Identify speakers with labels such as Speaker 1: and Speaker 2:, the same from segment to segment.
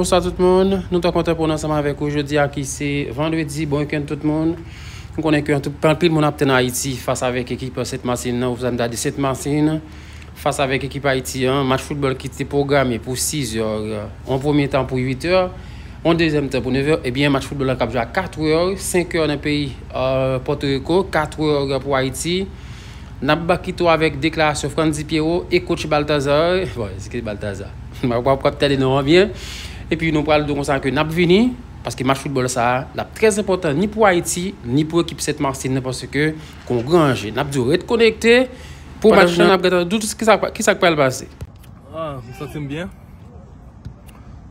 Speaker 1: bonsoir tout le monde. Nous sommes contents pour nous ensemble avec aujourd'hui qui c'est vendredi. Bon week-end tout le monde. Nous connaissons que tout le monde a en Haïti face avec l'équipe Sainte-Martine. Vous avez dit Sainte-Martine face avec l'équipe haïtienne. Match football qui était programmé pour 6 heures. En premier temps pour 8 heures. En deuxième temps pour 9 heures. Et bien, match football qui a joué à 4 heures. 5 heures dans le pays Porto Rico. 4 heures pour Haïti. Nabakito avec déclaration Franzi Pierrot et coach Balthazar. Bon, c'est Balthazar. Je ne vais pas peut-être non bien. Et puis nous parlons de comme ça que n'a venu parce que match football ça là très important ni pour Haïti ni pour l'équipe Sainte-Martine parce que qu'on grange n'a dû être connecté pour match n'a tout ce qui ça peut passer.
Speaker 2: Ah, nous sentons bien.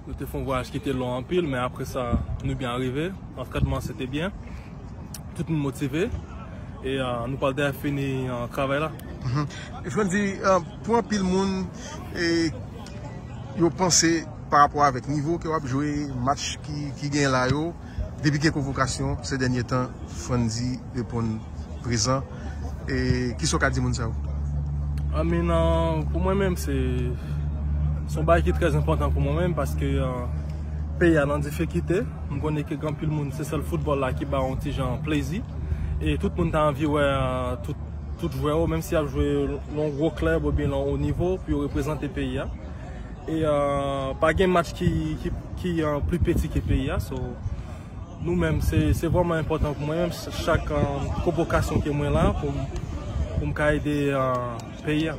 Speaker 2: Nous avons fait un voyage qui était long en pile mais après ça nous bien arrivé. L'entraînement c'était bien. Tout le monde motivé. Et nous parlons de finir un travail là.
Speaker 3: Je veux dire, pour un pile monde, vous pensez par rapport avec le niveau que vous avez joué, match qui gagne là, depuis que convocation, ces derniers temps, Franzi répond présent. Et qui sont les gens ça?
Speaker 2: Pour moi-même, c'est un bail qui est très important pour moi-même parce que le pays a une difficulté. Je connais que grand pile monde, c'est ça le football là qui bat un petit genre plaisir. Et tout le monde a envie de tout jouer, même si a joué dans un gros club ou bien dans un haut niveau, puis représenter le pays. Et pas un match qui est plus petit que le pays. Nous-mêmes, c'est vraiment important pour moi-même, chaque convocation qui est moi là pour me aider le pays.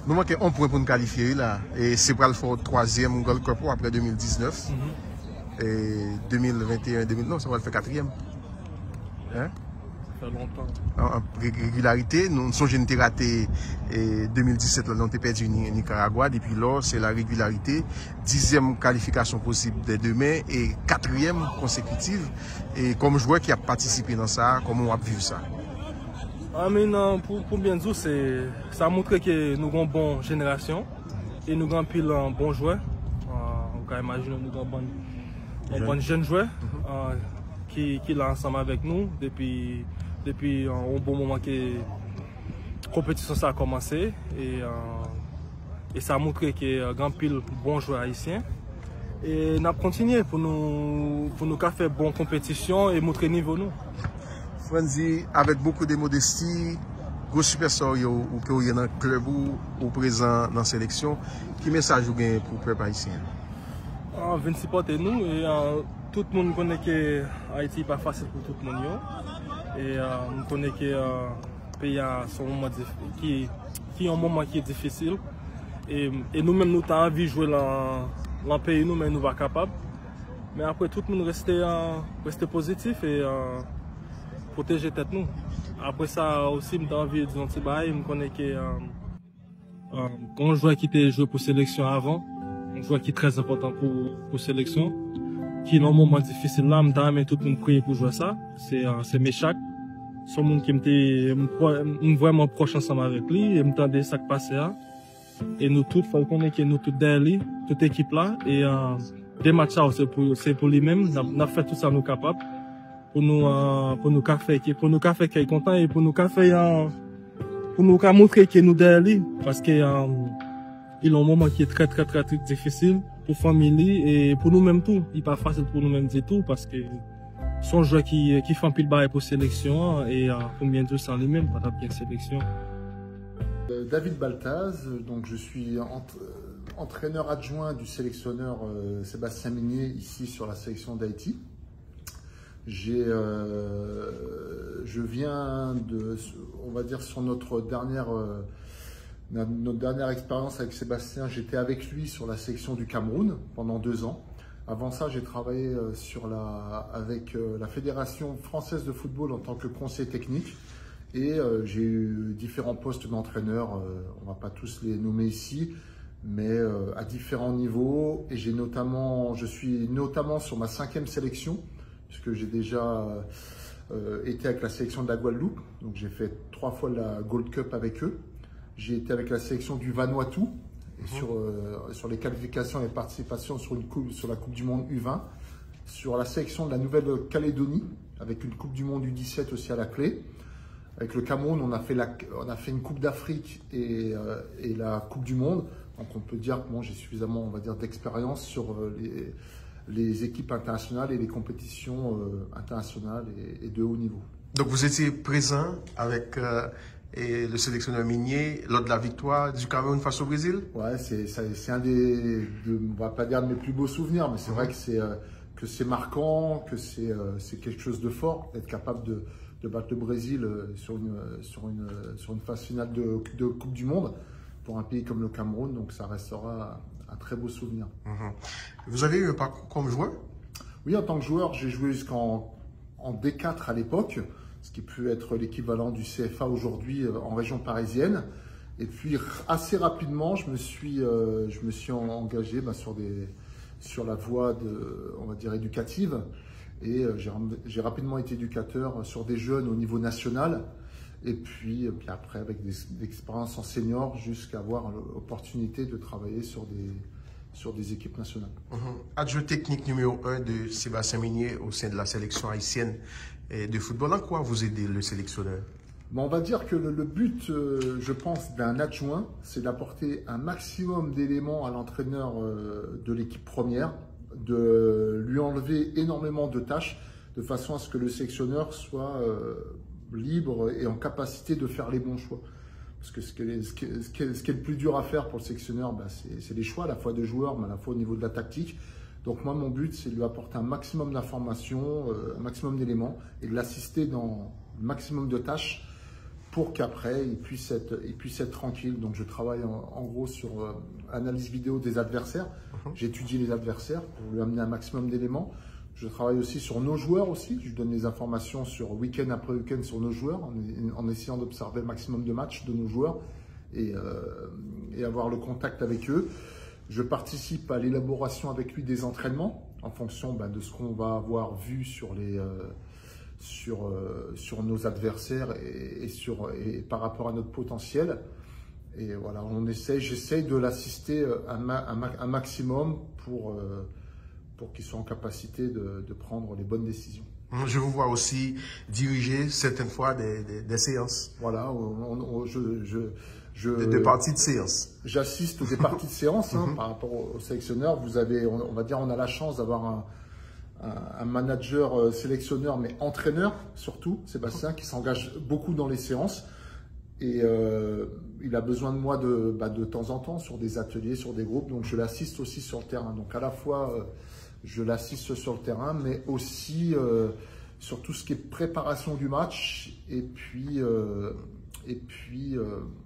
Speaker 3: Nous manquons un point pour nous qualifier là. Et c'est pour le faire troisième Gold Cup après 2019. Et 2021, 2009, ça va le faire quatrième. Hein? En régularité, nous sommes raté en 2017, nous avons perdu au Nicaragua. Depuis là, c'est la régularité. 10e qualification possible dès demain et 4e consécutive. Et comme joueur qui a participé dans ça, comment on a vu ça?
Speaker 2: Pour bien dire, ça montre que nous avons une bonne génération et nous avons pile un bon joueur. On peut imaginer que nous avons un bon jeune joueur qui est là ensemble avec nous depuis un bon moment que la compétition ça a commencé et ça a montré qu'il y a un grand pile bon joueur haïtien. Et on a continué pour nous faire une bonne compétition et montrer niveau nous.
Speaker 3: Franzi, avec beaucoup de modestie, gros superstar ou que vous êtes dans le club ou présent dans la sélection, quel message vous avez pour le peuple haïtien?
Speaker 2: Venez supporter nous et tout le monde connaît que Haïti n'est pas facile pour tout le monde. Et on connaît que le pays a un moment qui est difficile. Et nous-mêmes, nous avons envie de jouer dans le pays, nous, mais nous ne sommes pas capables. Mais après, tout le monde reste positif et protéger tête nous. Après ça aussi, nous avons envie de dire un petit bail. Je connais que quand un joueur qui était joué pour sélection avant, un joueur qui est très important pour sélection, qui est dans un moment difficile là, mais tout le monde prie pour jouer ça. C'est Méchac. C'est un monde qui était vraiment proche ensemble avec lui et m'entendait ça qui passait. Et nous tous, il faut qu'on ait que nous tous derrière lui, toute équipe là. Et des matchs c'est pour lui-même. On a fait tout ça nous capables pour nous faire qu'il est content et pour nous montrer que nous derrière lui parce que il a un moment qui est très difficile pour la famille et pour nous-mêmes tout. Il n'est pas facile pour nous-mêmes du tout parce que son joueur qui fait un pile bail pour sélection et combien de ça lui-même pas bien sélection.
Speaker 4: David Balthaz, donc je suis entraîneur adjoint du sélectionneur Sébastien Minier ici sur la sélection d'Haïti. Je viens on va dire sur notre dernière expérience avec Sébastien, j'étais avec lui sur la sélection du Cameroun pendant 2 ans. Avant ça, j'ai travaillé avec la Fédération française de football en tant que conseiller technique et j'ai eu différents postes d'entraîneur, on ne va pas tous les nommer ici, mais à différents niveaux. Et je suis notamment sur ma 5e sélection, puisque j'ai déjà été avec la sélection de la Guadeloupe, donc j'ai fait 3 fois la Gold Cup avec eux. J'ai été avec la sélection du Vanuatu. Sur les qualifications et les participations sur la Coupe du Monde U20, sur la sélection de la Nouvelle-Calédonie, avec une Coupe du Monde U17 aussi à la clé. Avec le Cameroun, on a fait une Coupe d'Afrique et la Coupe du Monde. Donc on peut dire que j'ai suffisamment, on va dire, d'expérience sur les équipes internationales et les compétitions internationales et de haut niveau.
Speaker 3: Donc vous étiez présent avec le sélectionneur Migné lors de la victoire du Cameroun face au Brésil?
Speaker 4: Ouais, c'est un on va pas dire de mes plus beaux souvenirs, mais c'est vrai que c'est marquant, que c'est quelque chose de fort, d'être capable de battre le Brésil sur une phase finale de Coupe du Monde pour un pays comme le Cameroun, donc ça restera un très beau souvenir.
Speaker 3: Vous avez eu un parcours comme joueur?
Speaker 4: Oui, en tant que joueur, j'ai joué jusqu'en D4 à l'époque, ce qui peut être l'équivalent du CFA aujourd'hui en région parisienne. Et puis assez rapidement, je me suis engagé sur la voie on va dire éducative. Et j'ai rapidement été éducateur sur des jeunes au niveau national. Et puis après, avec des expériences en senior, jusqu'à avoir l'opportunité de travailler sur des équipes nationales.
Speaker 3: Adjoint technique numéro 1 de Sébastien Migné au sein de la sélection haïtienne de football. En quoi vous aidez le sélectionneur?
Speaker 4: Bon, on va dire que le but, je pense, d'un adjoint, c'est d'apporter un maximum d'éléments à l'entraîneur de l'équipe première, de lui enlever énormément de tâches, de façon à ce que le sélectionneur soit libre et en capacité de faire les bons choix. Parce que ce qui est le plus dur à faire pour le sélectionneur, c'est les choix, à la fois de joueurs, mais à la fois au niveau de la tactique. Donc moi, mon but, c'est de lui apporter un maximum d'informations, un maximum d'éléments, et de l'assister dans le maximum de tâches pour qu'après, il puisse être tranquille. Donc je travaille en gros sur analyse vidéo des adversaires. J'étudie les adversaires pour lui amener un maximum d'éléments. Je travaille aussi sur nos joueurs aussi. Je lui donne des informations sur week-end après week-end sur nos joueurs en essayant d'observer le maximum de matchs de nos joueurs et avoir le contact avec eux. Je participe à l'élaboration avec lui des entraînements en fonction de ce qu'on va avoir vu sur nos adversaires et par rapport à notre potentiel. Et voilà, j'essaye de l'assister un maximum pour qu'il soit en capacité de prendre les bonnes décisions.
Speaker 3: Je vous vois aussi diriger certaines fois des séances.
Speaker 4: Voilà,
Speaker 3: des parties de séance.
Speaker 4: J'assiste des parties de séance par rapport au sélectionneur. On va dire, on a la chance d'avoir un manager sélectionneur, mais entraîneur surtout, Sébastien, qui s'engage beaucoup dans les séances. Et il a besoin de moi de temps en temps sur des ateliers, sur des groupes. Donc je l'assiste aussi sur le terrain. Donc à la fois, je l'assiste sur le terrain, mais aussi sur tout ce qui est préparation du match. Et puis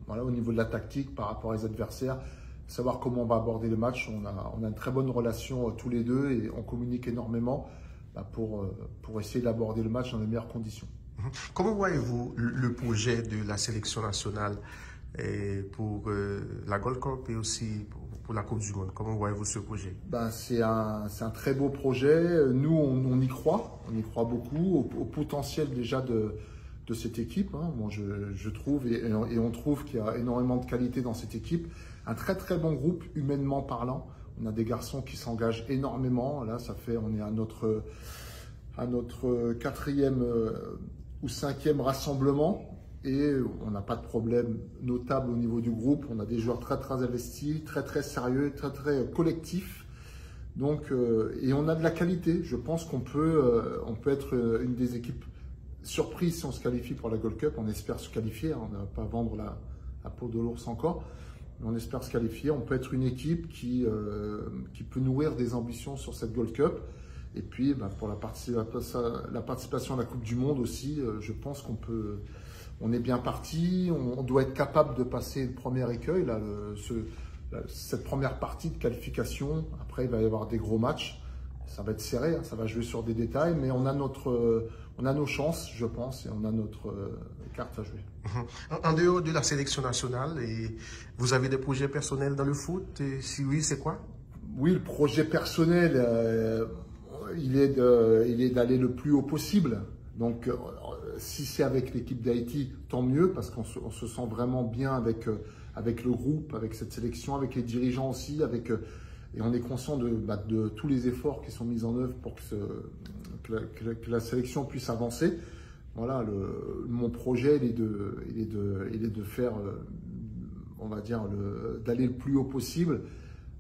Speaker 4: voilà, au niveau de la tactique par rapport aux adversaires, savoir comment on va aborder le match. On a une très bonne relation tous les deux et on communique énormément pour essayer d'aborder le match dans les meilleures conditions.
Speaker 3: Comment voyez-vous le projet de la sélection nationale pour la Gold Cup et aussi pour la Coupe du Monde? Comment voyez-vous ce projet?
Speaker 4: C'est un très beau projet. Nous, on y croit. On y croit beaucoup au potentiel déjà de cette équipe. Moi, je trouve et on trouve qu'il y a énormément de qualité dans cette équipe. Un très très bon groupe, humainement parlant. On a des garçons qui s'engagent énormément. Là, on est à notre 4e ou 5e rassemblement et on n'a pas de problème notable au niveau du groupe. On a des joueurs très très investis, très très sérieux, très très collectifs. Donc, et on a de la qualité. Je pense qu'on peut être une des équipes surprises si on se qualifie pour la Gold Cup. On espère se qualifier. On ne va pas vendre la peau de l'ours encore. Mais on espère se qualifier. On peut être une équipe qui peut nourrir des ambitions sur cette Gold Cup. Et puis, pour la participation à la Coupe du Monde aussi, je pense on est bien parti. On doit être capable de passer le premier écueil, cette première partie de qualification. Après, il va y avoir des gros matchs. Ça va être serré, ça va jouer sur des détails, mais on a nos chances, je pense, et on a notre carte à jouer.
Speaker 3: En dehors de la sélection nationale, vous avez des projets personnels dans le foot? Et si oui, c'est quoi?
Speaker 4: Oui, le projet personnel, il est d'aller le plus haut possible. Donc, si c'est avec l'équipe d'Haïti, tant mieux, parce qu'on se sent vraiment bien avec le groupe, avec cette sélection, avec les dirigeants aussi, et on est conscient de tous les efforts qui sont mis en œuvre pour que la sélection puisse avancer. Voilà, mon projet, il est de faire, on va dire, d'aller le plus haut possible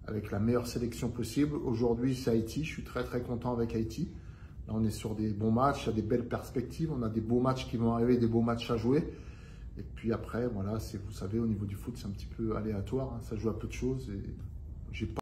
Speaker 4: avec la meilleure sélection possible. Aujourd'hui, c'est Haïti. Je suis très très content avec Haïti. Là, on est sur des bons matchs, il y a des belles perspectives. On a des beaux matchs qui vont arriver, des beaux matchs à jouer. Et puis après, voilà, vous savez, au niveau du foot, c'est un petit peu aléatoire. Hein. Ça joue à peu de choses. Et j'ai pas